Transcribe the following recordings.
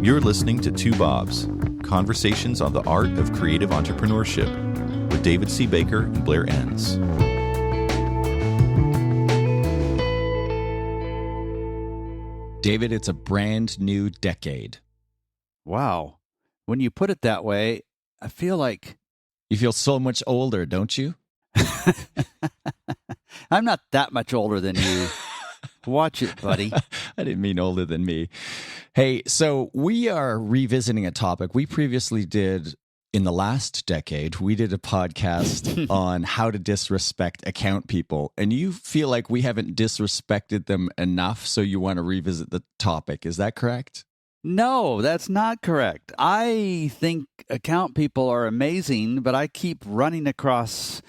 You're listening to Two Bobs, conversations on the art of creative entrepreneurship with David C. Baker and Blair Enns. David, it's a brand new decade. Wow. When you put it that way, I feel like... You feel so much older, don't you? I'm not that much older than you. Watch it, buddy. I didn't mean older than me. Hey, so we are revisiting a topic we previously did in the last decade. We did a podcast on how to disrespect account people, and you feel like we haven't disrespected them enough, so you want to revisit the topic. Is that correct? No, that's not correct. I think account people are amazing, but I keep running across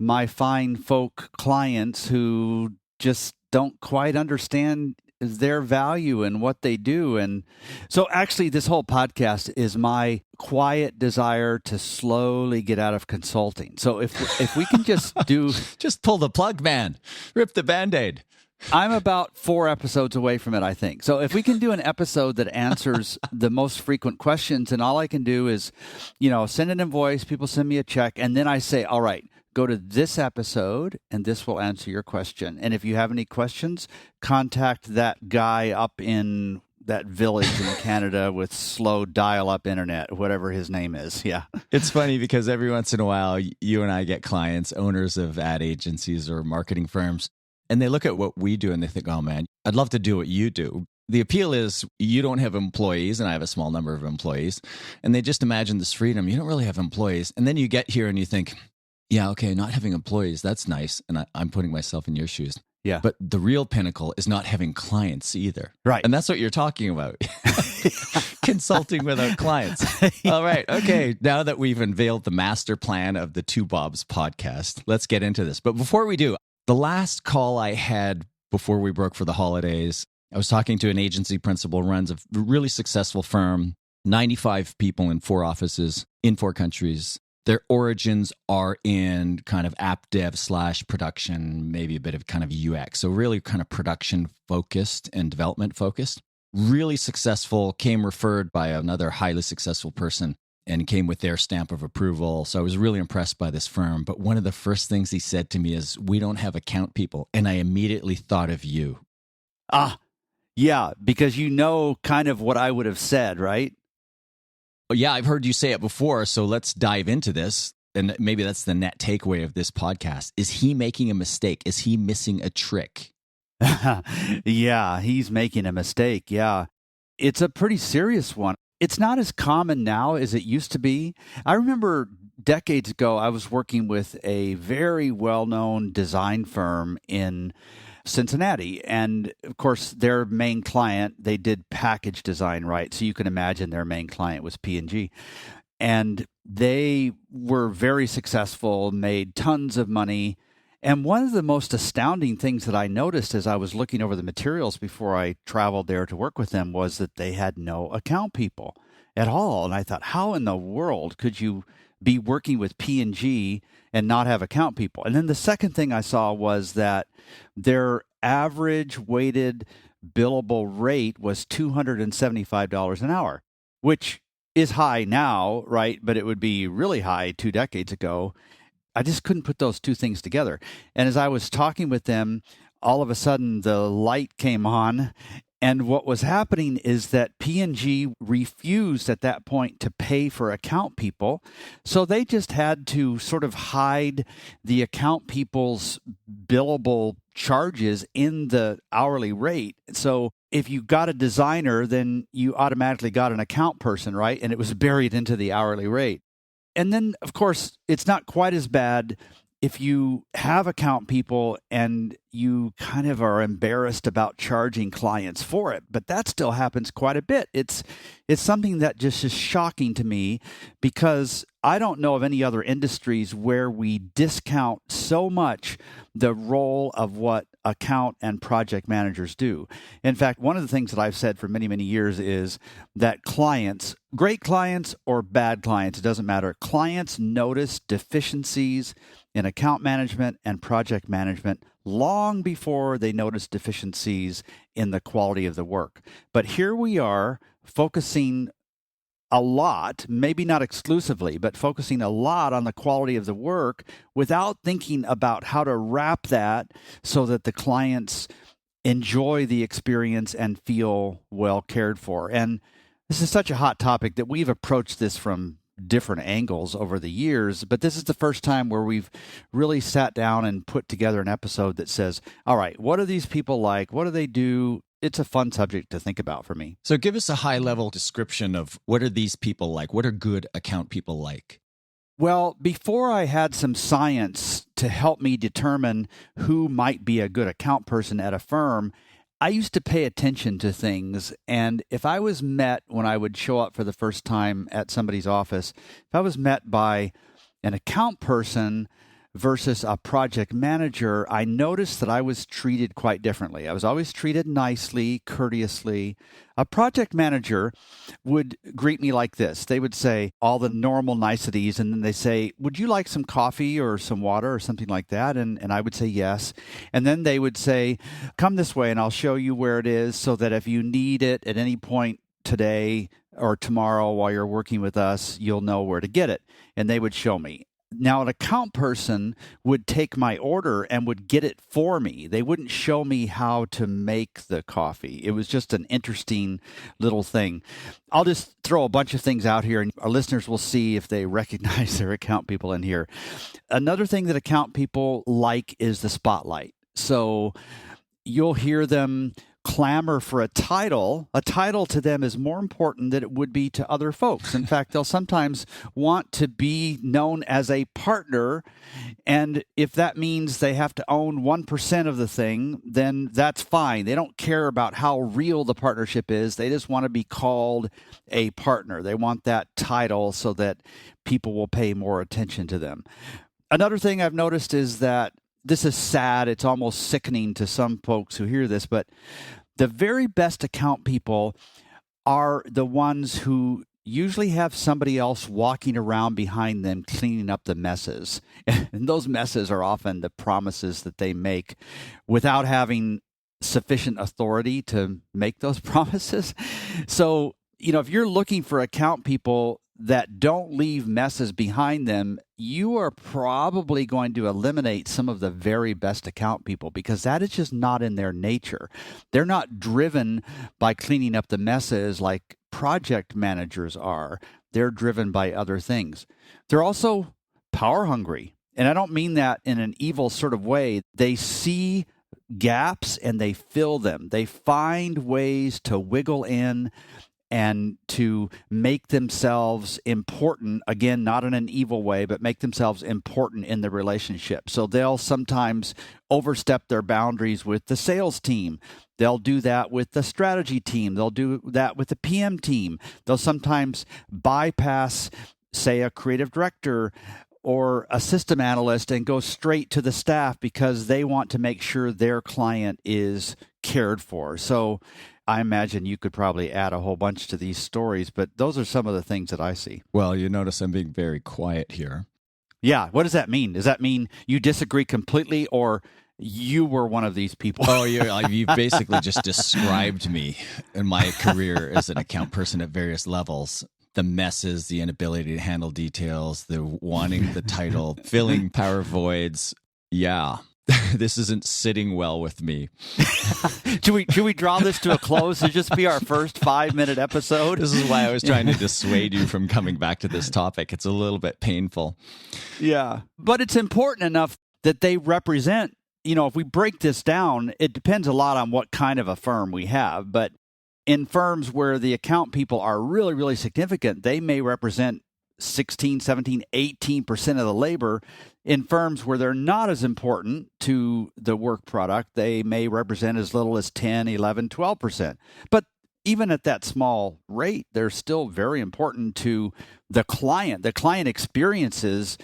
my fine folk clients who just don't quite understand their value and what they do. And so actually this whole podcast is my quiet desire to slowly get out of consulting. So if we can just do... Just pull the plug, man. Rip the Band-Aid. I'm about 4 episodes away from it, I think. So if we can do an episode that answers the most frequent questions, and all I can do is, send an invoice, people send me a check, and then I say, all right, go to this episode, and this will answer your question. And if you have any questions, contact that guy up in that village in Canada with slow dial-up internet, whatever his name is. Yeah. It's funny because every once in a while, you and I get clients, owners of ad agencies or marketing firms, and they look at what we do and they think, oh man, I'd love to do what you do. The appeal is you don't have employees, and I have a small number of employees, and they just imagine this freedom. You don't really have employees. And then you get here and you think, yeah, okay, not having employees, that's nice. And I'm putting myself in your shoes. Yeah. But the real pinnacle is not having clients either. Right. And that's what you're talking about. Consulting without clients. All right. Okay. Now that we've unveiled the master plan of the Two Bobs podcast, let's get into this. But before we do, the last call I had before we broke for the holidays, I was talking to an agency principal, runs a really successful firm, 95 people in 4 offices in 4 countries. Their origins are in kind of app dev / production, maybe a bit of kind of UX. So really kind of production focused and development focused. Really successful, came referred by another highly successful person and came with their stamp of approval. So I was really impressed by this firm. But one of the first things he said to me is, we don't have account people. And I immediately thought of you. Yeah, because kind of what I would have said, right? Yeah, I've heard you say it before, so let's dive into this. And maybe that's the net takeaway of this podcast. Is he making a mistake? Is he missing a trick? Yeah, he's making a mistake. Yeah, it's a pretty serious one. It's not as common now as it used to be. I remember decades ago, I was working with a very well-known design firm in Cincinnati. And of course, their main client, they did package design, right? So you can imagine their main client was P&G. And they were very successful, made tons of money. And one of the most astounding things that I noticed as I was looking over the materials before I traveled there to work with them was that they had no account people at all. And I thought, how in the world could you be working with P&G and not have account people? And then the second thing I saw was that their average weighted billable rate was $275 an hour, which is high now, right? But it would be really high 2 decades ago. I just couldn't put those two things together. And as I was talking with them, all of a sudden the light came on. And what was happening is that P&G refused at that point to pay for account people. So they just had to sort of hide the account people's billable charges in the hourly rate. So if you got a designer, then you automatically got an account person, right? And it was buried into the hourly rate. And then, of course, it's not quite as bad if you have account people and you kind of are embarrassed about charging clients for it, but that still happens quite a bit. It's something that just is shocking to me because I don't know of any other industries where we discount so much the role of what account and project managers do. In fact, one of the things that I've said for many, many years is that clients, great clients or bad clients, it doesn't matter, clients notice deficiencies in account management and project management long before they notice deficiencies in the quality of the work. But here we are focusing a lot, maybe not exclusively, but focusing a lot on the quality of the work without thinking about how to wrap that so that the clients enjoy the experience and feel well cared for. And this is such a hot topic that we've approached this from different angles over the years, but this is the first time where we've really sat down and put together an episode that says, all right, what are these people like? What do they do? It's a fun subject to think about for me. So give us a high-level description of what are these people like? What are good account people like? Well, before I had some science to help me determine who might be a good account person at a firm, I used to pay attention to things. And if I was met when I would show up for the first time at somebody's office, if I was met by an account person versus a project manager, I noticed that I was treated quite differently. I was always treated nicely, courteously. A project manager would greet me like this. They would say all the normal niceties, and then they say, would you like some coffee or some water or something like that? And I would say yes. And then they would say, come this way and I'll show you where it is so that if you need it at any point today or tomorrow while you're working with us, you'll know where to get it. And they would show me. Now, an account person would take my order and would get it for me. They wouldn't show me how to make the coffee. It was just an interesting little thing. I'll just throw a bunch of things out here, and our listeners will see if they recognize their account people in here. Another thing that account people like is the spotlight. So you'll hear them clamor for a title. A title to them is more important than it would be to other folks. In fact, they'll sometimes want to be known as a partner. And if that means they have to own 1% of the thing, then that's fine. They don't care about how real the partnership is. They just want to be called a partner. They want that title so that people will pay more attention to them. Another thing I've noticed is that this is sad. It's almost sickening to some folks who hear this, but the very best account people are the ones who usually have somebody else walking around behind them cleaning up the messes. And those messes are often the promises that they make without having sufficient authority to make those promises. So, if you're looking for account people that don't leave messes behind them, you are probably going to eliminate some of the very best account people because that is just not in their nature. They're not driven by cleaning up the messes like project managers are. They're driven by other things. They're also power hungry. And I don't mean that in an evil sort of way. They see gaps and they fill them. They find ways to wiggle in and to make themselves important, again, not in an evil way, but make themselves important in the relationship. So they'll sometimes overstep their boundaries with the sales team. They'll do that with the strategy team. They'll do that with the PM team. They'll sometimes bypass, say, a creative director or a system analyst and go straight to the staff because they want to make sure their client is cared for. So I imagine you could probably add a whole bunch to these stories, but those are some of the things that I see. Well, you notice I'm being very quiet here. Yeah. What does that mean? Does that mean you disagree completely or you were one of these people? Oh, you basically just described me in my career as an account person at various levels. The messes, the inability to handle details, the wanting the title, filling power voids. Yeah. This isn't sitting well with me. Should we draw this to a close? Should just be our first 5-minute episode? This is why I was trying to dissuade you from coming back to this topic. It's a little bit painful. Yeah. But it's important enough that they represent, if we break this down, it depends a lot on what kind of a firm we have. But in firms where the account people are really, really significant, they may represent 16, 17, 18% of the labor. In firms where they're not as important to the work product, they may represent as little as 10, 11, 12%. But even at that small rate, they're still very important to the client. The client experiences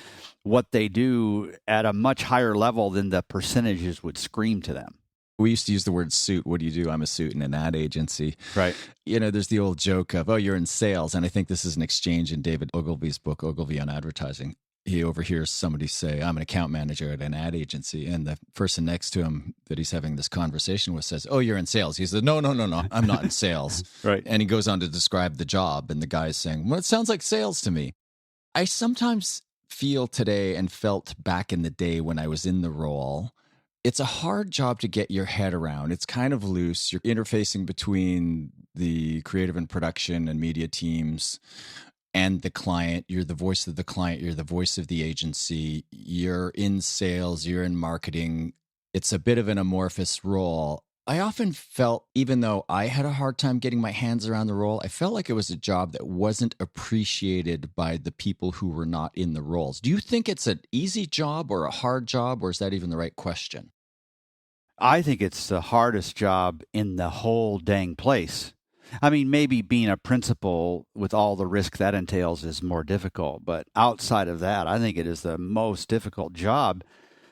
what they do at a much higher level than the percentages would scream to them. We used to use the word suit. What do you do? I'm a suit in an ad agency. Right. There's the old joke of, oh, you're in sales. And I think this is an exchange in David Ogilvy's book, Ogilvy on Advertising. he overhears somebody say, I'm an account manager at an ad agency. And the person next to him that he's having this conversation with says, oh, you're in sales. He says, no, I'm not in sales. Right. And he goes on to describe the job. And the guy's saying, well, it sounds like sales to me. I sometimes feel today and felt back in the day when I was in the role, it's a hard job to get your head around. It's kind of loose. You're interfacing between the creative and production and media teams and the client. You're the voice of the client. You're the voice of the agency. You're in sales. You're in marketing. It's a bit of an amorphous role. I often felt, even though I had a hard time getting my hands around the role, I felt like it was a job that wasn't appreciated by the people who were not in the roles. Do you think it's an easy job or a hard job, or is that even the right question? I think it's the hardest job in the whole dang place. I mean, maybe being a principal with all the risk that entails is more difficult, but outside of that, I think it is the most difficult job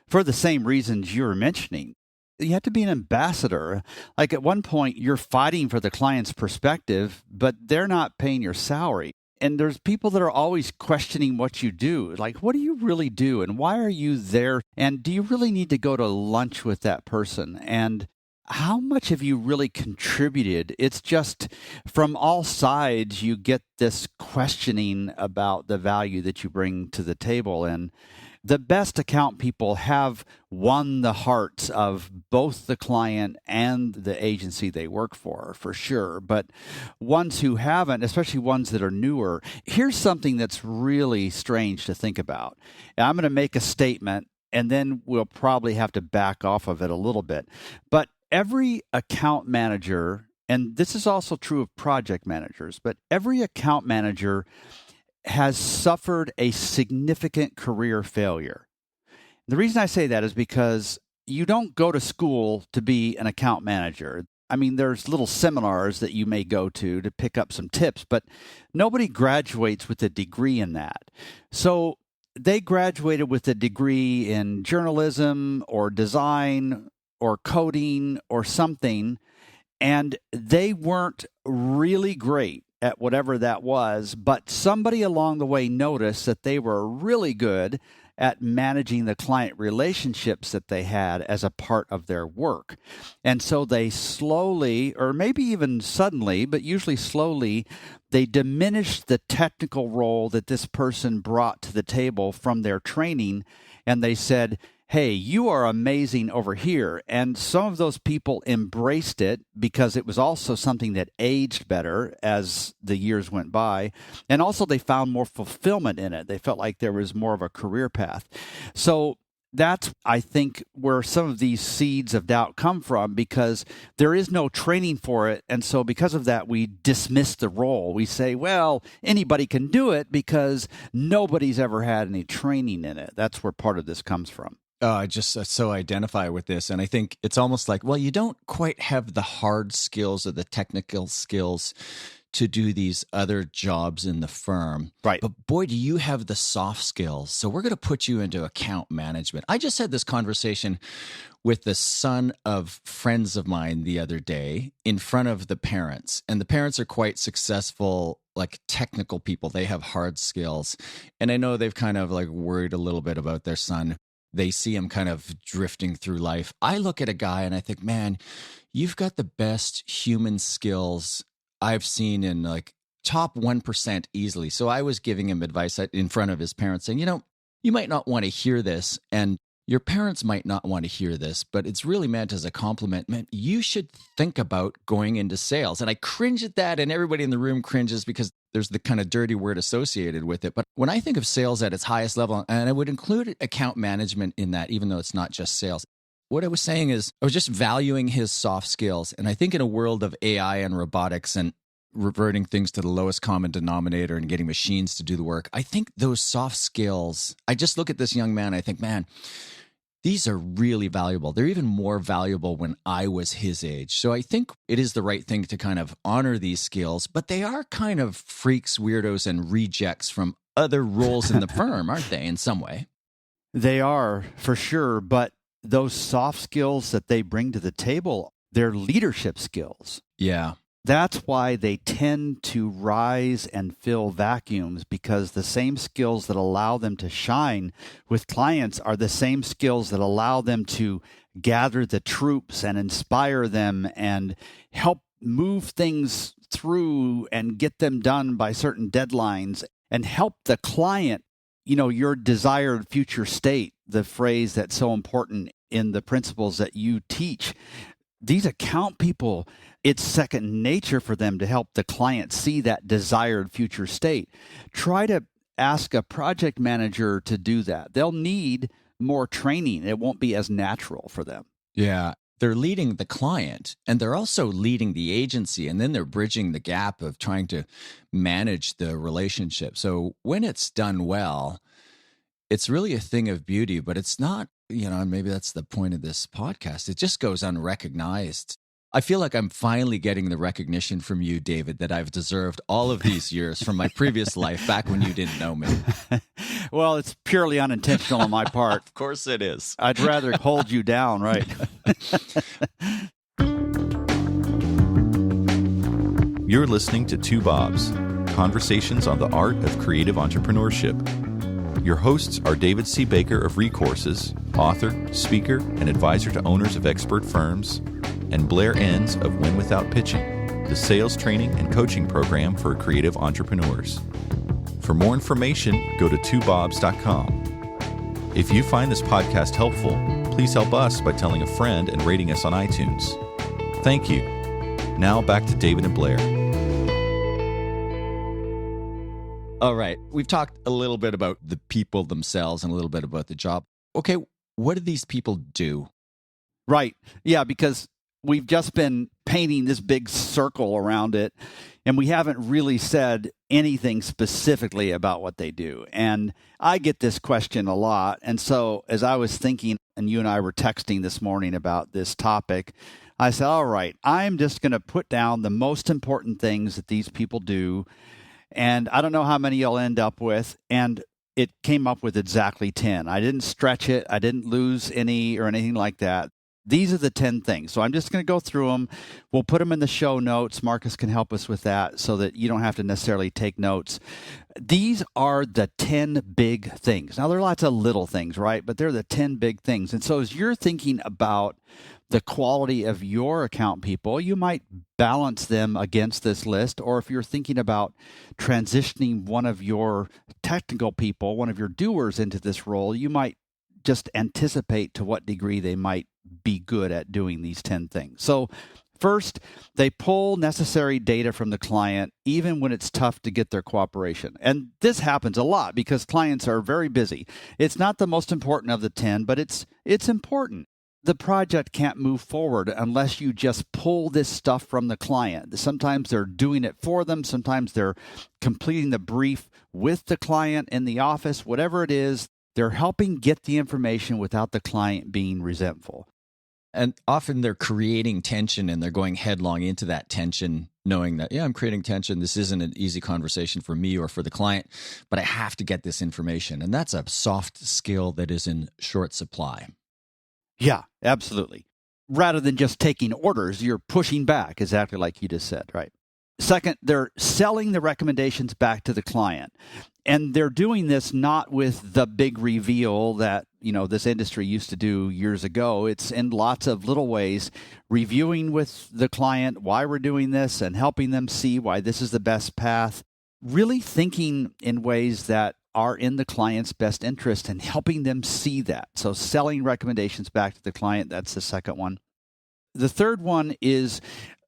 for the same reasons you were mentioning. You have to be an ambassador. Like at one point, you're fighting for the client's perspective, but they're not paying your salary. And there's people that are always questioning what you do. Like, what do you really do? And why are you there? And do you really need to go to lunch with that person? And how much have you really contributed? It's just from all sides, you get this questioning about the value that you bring to the table. And the best account people have won the hearts of both the client and the agency they work for sure. But ones who haven't, especially ones that are newer, here's something that's really strange to think about. And I'm going to make a statement, and then we'll probably have to back off of it a little bit. But every account manager, and this is also true of project managers, but every account manager has suffered a significant career failure. The reason I say that is because you don't go to school to be an account manager. I mean, there's little seminars that you may go to pick up some tips, but nobody graduates with a degree in that. So they graduated with a degree in journalism or design or coding or something, and they weren't really great at whatever that was, but somebody along the way noticed that they were really good at managing the client relationships that they had as a part of their work. And so they slowly, or maybe even suddenly, but usually slowly, they diminished the technical role that this person brought to the table from their training, and they said, hey, you are amazing over here. And some of those people embraced it because it was also something that aged better as the years went by. And also they found more fulfillment in it. They felt like there was more of a career path. So that's, I think, where some of these seeds of doubt come from, because there is no training for it. And so because of that, we dismiss the role. We say, well, anybody can do it because nobody's ever had any training in it. That's where part of this comes from. I just so identify with this. And I think it's almost like, well, you don't quite have the hard skills or the technical skills to do these other jobs in the firm. Right. But boy, do you have the soft skills. So we're going to put you into account management. I just had this conversation with the son of friends of mine the other day in front of the parents. And the parents are quite successful, like technical people. They have hard skills. And I know they've kind of like worried a little bit about their son. They see him kind of drifting through life. I look at a guy and I think, man, you've got the best human skills I've seen in like top 1% easily. So I was giving him advice in front of his parents saying, you might not want to hear this, and your parents might not want to hear this, but it's really meant as a compliment. Man, you should think about going into sales. And I cringe at that, and everybody in the room cringes because there's the kind of dirty word associated with it. But when I think of sales at its highest level, and I would include account management in that, even though it's not just sales, what I was saying is I was just valuing his soft skills. And I think in a world of AI and robotics and reverting things to the lowest common denominator and getting machines to do the work, I think those soft skills, I just look at this young man, I think, man, these are really valuable. They're even more valuable when I was his age. So I think it is the right thing to kind of honor these skills, but they are kind of freaks, weirdos, and rejects from other roles in the firm, aren't they, in some way? They are, for sure. But those soft skills that they bring to the table, they're leadership skills. Yeah. That's why they tend to rise and fill vacuums, because the same skills that allow them to shine with clients are the same skills that allow them to gather the troops and inspire them and help move things through and get them done by certain deadlines and help the client, your desired future state, the phrase that's so important in the principles that you teach. These account people, it's second nature for them to help the client see that desired future state. Try to ask a project manager to do that. They'll need more training. It won't be as natural for them. Yeah. They're leading the client and they're also leading the agency, and then they're bridging the gap of trying to manage the relationship. So when it's done well, it's really a thing of beauty, but it's not, and maybe that's the point of this podcast. It just goes unrecognized. I feel like I'm finally getting the recognition from you, David, that I've deserved all of these years from my previous life back when you didn't know me. Well, it's purely unintentional on my part. Of course it is. I'd rather hold you down, right? You're listening to Two Bobs, conversations on the art of creative entrepreneurship. Your hosts are David C. Baker of Recourses, author, speaker, and advisor to owners of expert firms, and Blair Enns of Win Without Pitching, the sales training and coaching program for creative entrepreneurs. For more information, go to twobobs.com. If you find this podcast helpful, please help us by telling a friend and rating us on iTunes. Thank you. Now back to David and Blair. All right. We've talked a little bit about the people themselves and a little bit about the job. Okay, what do these people do? Right. Yeah, because we've just been painting this big circle around it, and we haven't really said anything specifically about what they do. And I get this question a lot. And so as I was thinking, and you and I were texting this morning about this topic, I said, all right, I'm just going to put down the most important things that these people do. And I don't know how many you'll end up with. And it came up with exactly 10. I didn't stretch it. I didn't lose any or anything like that. These are the 10 things. So I'm just going to go through them. We'll put them in the show notes. Marcus can help us with that so that you don't have to necessarily take notes. These are the 10 big things. Now, there are lots of little things, right? But they're the 10 big things. And so as you're thinking about the quality of your account people, you might balance them against this list. Or if you're thinking about transitioning one of your technical people, one of your doers into this role, you might just anticipate to what degree they might be good at doing these 10 things. So first, they pull necessary data from the client, even when it's tough to get their cooperation. And this happens a lot because clients are very busy. It's not the most important of the 10, but it's important. The project can't move forward unless you just pull this stuff from the client. Sometimes they're doing it for them. Sometimes they're completing the brief with the client in the office, whatever it is. They're helping get the information without the client being resentful. And often they're creating tension and they're going headlong into that tension, knowing that, I'm creating tension. This isn't an easy conversation for me or for the client, but I have to get this information. And that's a soft skill that is in short supply. Yeah, absolutely. Rather than just taking orders, you're pushing back, exactly like you just said, right? Second, they're selling the recommendations back to the client. And they're doing this not with the big reveal that, this industry used to do years ago. It's in lots of little ways, reviewing with the client why we're doing this and helping them see why this is the best path. Really thinking in ways that are in the client's best interest and helping them see that. So selling recommendations back to the client, that's the second one. The third one is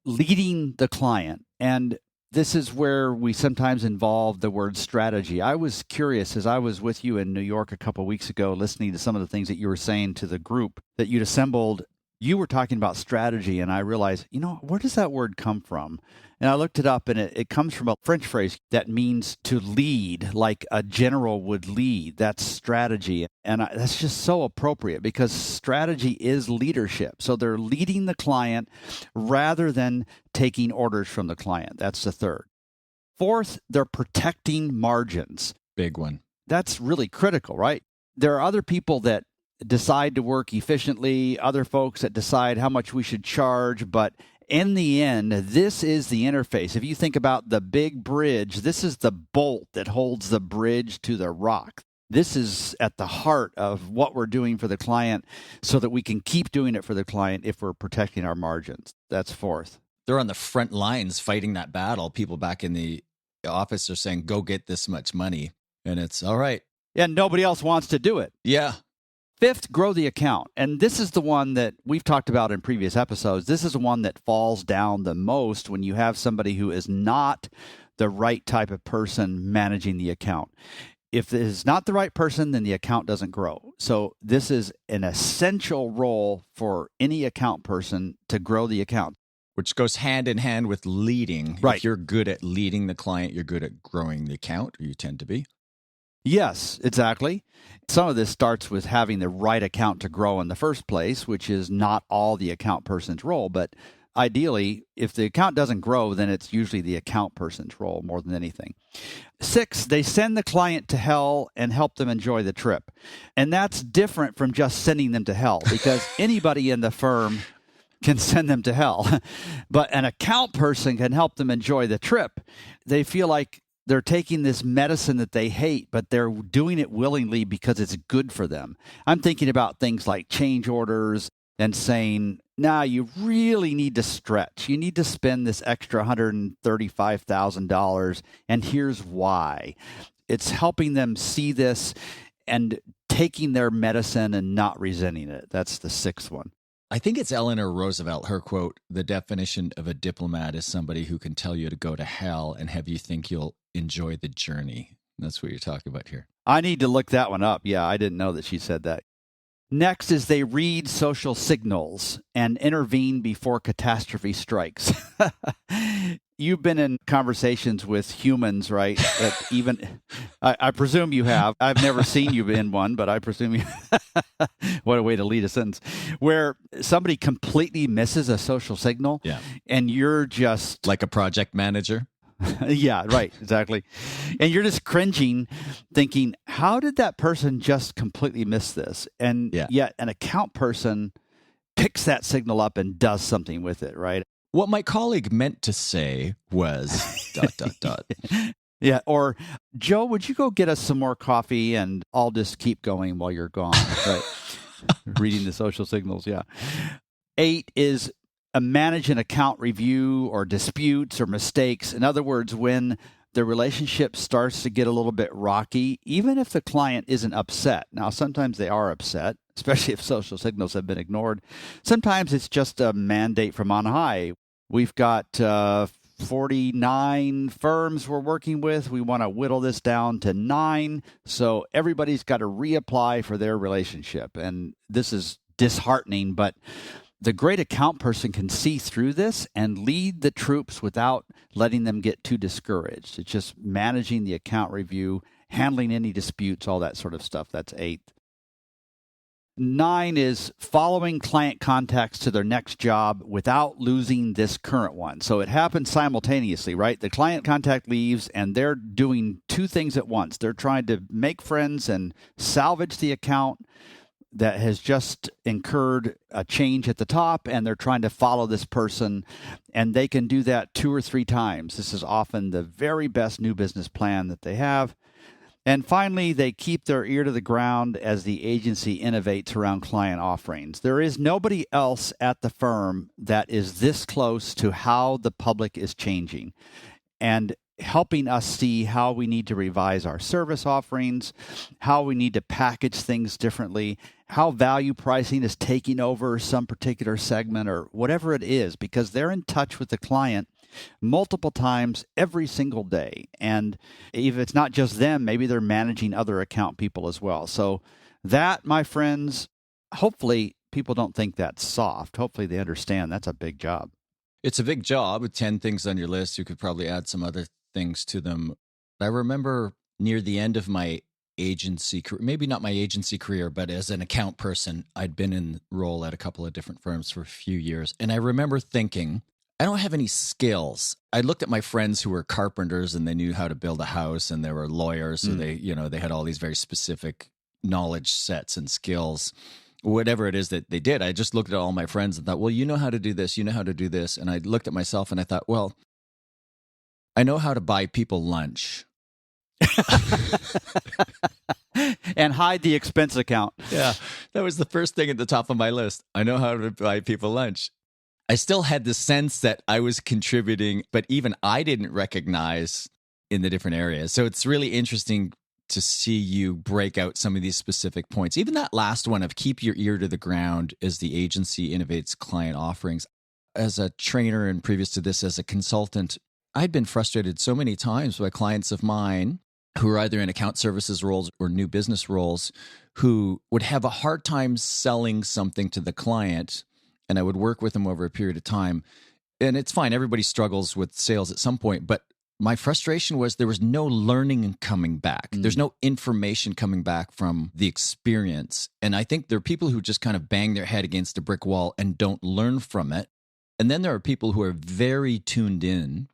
leading the client. And this is where we sometimes involve the word strategy. I was curious as I was with you in New York a couple of weeks ago, listening to some of the things that you were saying to the group that you'd assembled. You were talking about strategy, and I realized, where does that word come from? And I looked it up, and it comes from a French phrase that means to lead, like a general would lead. That's strategy. And that's just so appropriate because strategy is leadership. So they're leading the client rather than taking orders from the client. That's the third. Fourth, they're protecting margins. Big one. That's really critical, right? There are other people that decide to work efficiently, other folks that decide how much we should charge, but In the end, this is the interface. If you think about the big bridge, this is the bolt that holds the bridge to the rock. This is at the heart of what we're doing for the client so that we can keep doing it for the client if we're protecting our margins. That's fourth. They're on the front lines fighting that battle. People back in the office are saying, go get this much money. And it's all right. And nobody else wants to do it. Yeah. Fifth, grow the account. And this is the one that we've talked about in previous episodes. This is the one that falls down the most when you have somebody who is not the right type of person managing the account. If it is not the right person, then the account doesn't grow. So this is an essential role for any account person to grow the account. Which goes hand in hand with leading. Right. If you're good at leading the client, you're good at growing the account, or you tend to be. Yes, exactly. Some of this starts with having the right account to grow in the first place, which is not all the account person's role. But ideally, if the account doesn't grow, then it's usually the account person's role more than anything. 6, they send the client to hell and help them enjoy the trip. And that's different from just sending them to hell, because anybody in the firm can send them to hell. But an account person can help them enjoy the trip. They feel like they're taking this medicine that they hate, but they're doing it willingly because it's good for them. I'm thinking about things like change orders and saying, nah, you really need to stretch. You need to spend this extra $135,000, and here's why. It's helping them see this and taking their medicine and not resenting it. That's the 6th one. I think it's Eleanor Roosevelt, her quote, the definition of a diplomat is somebody who can tell you to go to hell and have you think you'll enjoy the journey. That's what you're talking about here. I need to look that one up. Yeah, I didn't know that she said that. Next is they read social signals and intervene before catastrophe strikes. You've been in conversations with humans, right? That even I presume you have. I've never seen you in one, but I presume you. What a way to lead a sentence. Where somebody completely misses a social signal, Yeah. and you're just Like a project manager. yeah, right, exactly. And you're just cringing, thinking, how did that person just completely miss this? And yet an account person picks that signal up and does something with it, right? What my colleague meant to say was ... Yeah, or Joe, would you go get us some more coffee and I'll just keep going while you're gone, right? Reading the social signals, yeah. 8 is manage an account review or disputes or mistakes. In other words, when the relationship starts to get a little bit rocky, even if the client isn't upset. Now, sometimes they are upset, especially if social signals have been ignored. Sometimes it's just a mandate from on high. We've got 49 firms we're working with. We want to whittle this down to 9. So everybody's got to reapply for their relationship. And this is disheartening, but the great account person can see through this and lead the troops without letting them get too discouraged. It's just managing the account review, handling any disputes, all that sort of stuff. That's 8. 9 is following client contacts to their next job without losing this current one. So it happens simultaneously, right? The client contact leaves and they're doing 2 things at once. They're trying to make friends and salvage the account that has just incurred a change at the top, and they're trying to follow this person, and they can do that 2 or 3 times. This is often the very best new business plan that they have. And finally, they keep their ear to the ground as the agency innovates around client offerings. There is nobody else at the firm that is this close to how the public is changing and helping us see how we need to revise our service offerings, how we need to package things differently, how value pricing is taking over some particular segment or whatever it is, because they're in touch with the client multiple times every single day. And if it's not just them, maybe they're managing other account people as well. So that, my friends, hopefully people don't think that's soft. Hopefully they understand that's a big job. It's a big job with 10 things on your list. You could probably add some other things to them. I remember near the end of my agency, maybe not my agency career, but as an account person, I'd been in role at a couple of different firms for a few years. And I remember thinking, I don't have any skills. I looked at my friends who were carpenters and they knew how to build a house, and they were lawyers. So they had all these very specific knowledge sets and skills. whatever it is that they did. I just looked at all my friends and thought, well, you know how to do this, you know how to do this. And I looked at myself and I thought, well, I know how to buy people lunch. And hide the expense account. Yeah, that was the first thing at the top of my list. I know how to buy people lunch. I still had the sense that I was contributing, but even I didn't recognize in the different areas. So it's really interesting to see you break out some of these specific points. Even that last one of keep your ear to the ground as the agency innovates client offerings. As a trainer and previous to this as a consultant, I'd been frustrated so many times by clients of mine who are either in account services roles or new business roles who would have a hard time selling something to the client. And I would work with them over a period of time. And it's fine. Everybody struggles with sales at some point. But my frustration was there was no learning coming back. There's no information coming back from the experience. And I think there are people who just kind of bang their head against a brick wall and don't learn from it. And then there are people who are very tuned in.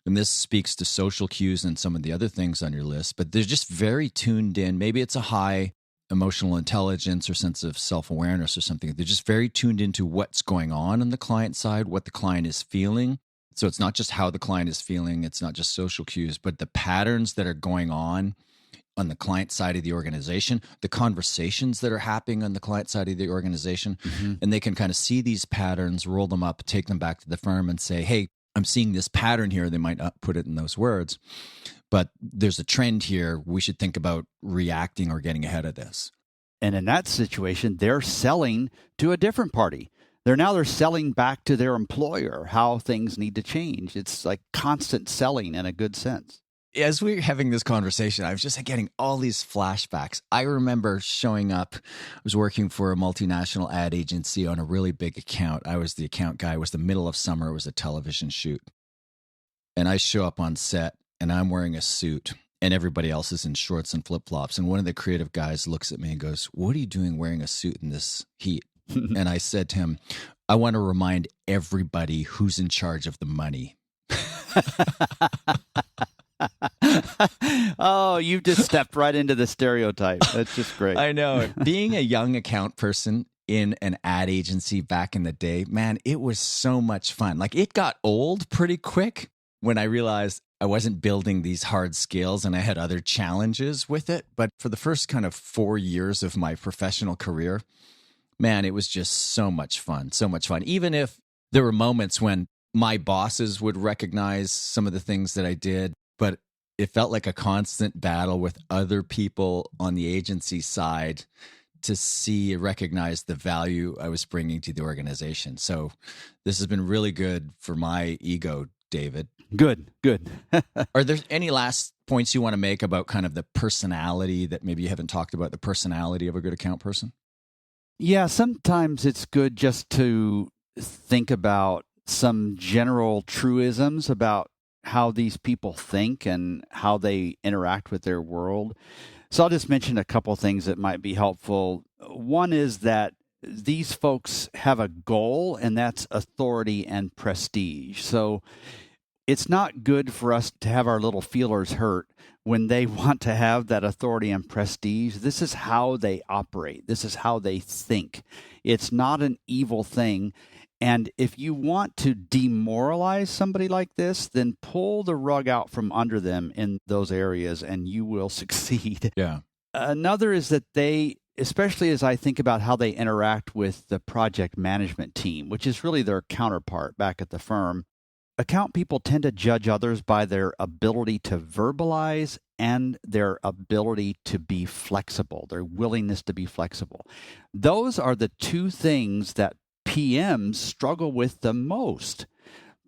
And this speaks to social cues and some of the other things on your list, but they're just very tuned in. Maybe it's a high emotional intelligence or sense of self-awareness or something. They're just very tuned into what's going on the client side, what the client is feeling. So it's not just how the client is feeling. It's not just social cues, but the patterns that are going on the client side of the organization, the conversations that are happening on the client side of the organization. And they can kind of see these patterns, roll them up, take them back to the firm and say, hey, I'm seeing this pattern here. They might not put it in those words, but there's a trend here. We should think about reacting or getting ahead of this. And in that situation, they're selling to a different party. They're selling back to their employer how things need to change. It's like constant selling in a good sense. As we were having this conversation, I was just getting all these flashbacks. I remember showing up. I was working for a multinational ad agency on a really big account. I was the account guy. It was the middle of summer. It was a television shoot. And I show up on set, and I'm wearing a suit, and everybody else is in shorts and flip-flops. And one of the creative guys looks at me and goes, what are you doing wearing a suit in this heat? And I said to him, I want to remind everybody who's in charge of the money. Oh, you just stepped right into the stereotype. That's just great. I know. Being a young account person in an ad agency back in the day, man, it was so much fun. Like, it got old pretty quick when I realized I wasn't building these hard skills and I had other challenges with it. But for the first kind of 4 years of my professional career, man, it was just so much fun, so much fun. Even if there were moments when my bosses would recognize some of the things that I did, but it felt like a constant battle with other people on the agency side to see and recognize the value I was bringing to the organization. So this has been really good for my ego, David. Good. Are there any last points you want to make about kind of the personality that maybe you haven't talked about, the personality of a good account person? Yeah, sometimes it's good just to think about some general truisms about how these people think and how they interact with their world. So I'll just mention a couple things that might be helpful. One is that these folks have a goal, and that's authority and prestige. So it's not good for us to have our little feelers hurt when they want to have that authority and prestige. This is how they operate. This is how they think. It's not an evil thing. And if you want to demoralize somebody like this, then pull the rug out from under them in those areas and you will succeed. Yeah. Another is that they, especially as I think about how they interact with the project management team, which is really their counterpart back at the firm, account people tend to judge others by their ability to verbalize and their ability to be flexible, their willingness to be flexible. Those are the two things that PMs struggle with the most.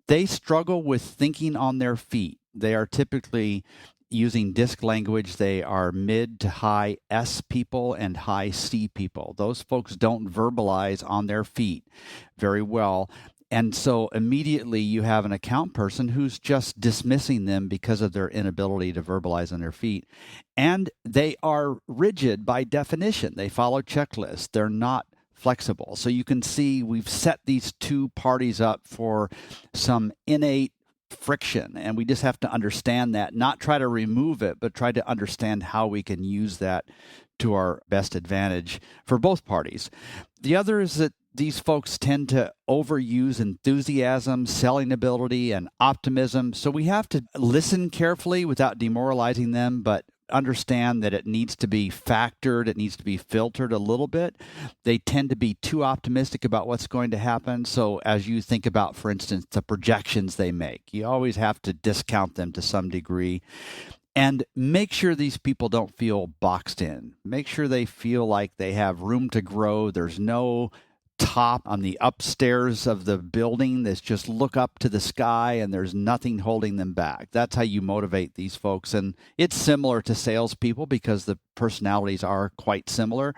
They struggle with thinking on their feet. They are typically using disc language. They are mid to high S people and high C people. Those folks don't verbalize on their feet very well. And so immediately you have an account person who's just dismissing them because of their inability to verbalize on their feet. And they are rigid by definition. They follow checklists. They're not flexible. So you can see we've set these two parties up for some innate friction, and we just have to understand that, not try to remove it, but try to understand how we can use that to our best advantage for both parties. The other is that these folks tend to overuse enthusiasm, selling ability, and optimism. So we have to listen carefully without demoralizing them, but understand that it needs to be factored, it needs to be filtered a little bit. They tend to be too optimistic about what's going to happen. So as you think about, for instance, the projections they make, you always have to discount them to some degree. And make sure these people don't feel boxed in. Make sure they feel like they have room to grow. There's no top on the upstairs of the building that's just look up to the sky and there's nothing holding them back. That's how you motivate these folks. And it's similar to salespeople because the personalities are quite similar.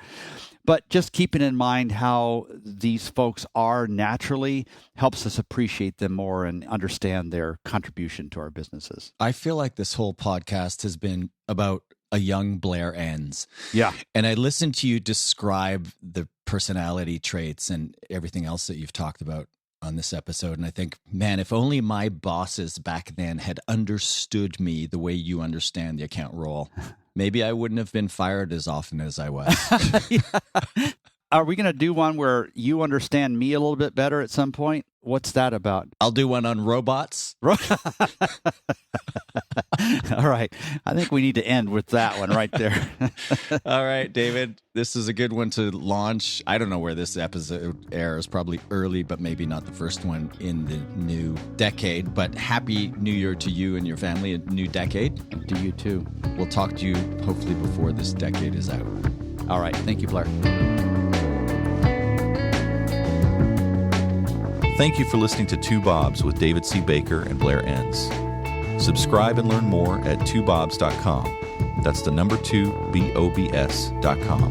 But just keeping in mind how these folks are naturally helps us appreciate them more and understand their contribution to our businesses. I feel like this whole podcast has been about a young Blair Enns. Yeah. And I listened to you describe the personality traits and everything else that you've talked about on this episode. And I think, man, if only my bosses back then had understood me the way you understand the account role, maybe I wouldn't have been fired as often as I was. Yeah. Are we going to do one where you understand me a little bit better at some point? What's that about? I'll do one on robots. All right. I think we need to end with that one right there. All right, David. This is a good one to launch. I don't know where this episode airs, probably early, but maybe not the first one in the new decade. But Happy New Year to you and your family, a new decade. And to you too. We'll talk to you hopefully before this decade is out. All right. Thank you, Blair. Thank you for listening to Two Bobs with David C. Baker and Blair Enns. Subscribe and learn more at twobobs.com. That's the number 2, BOBS.com.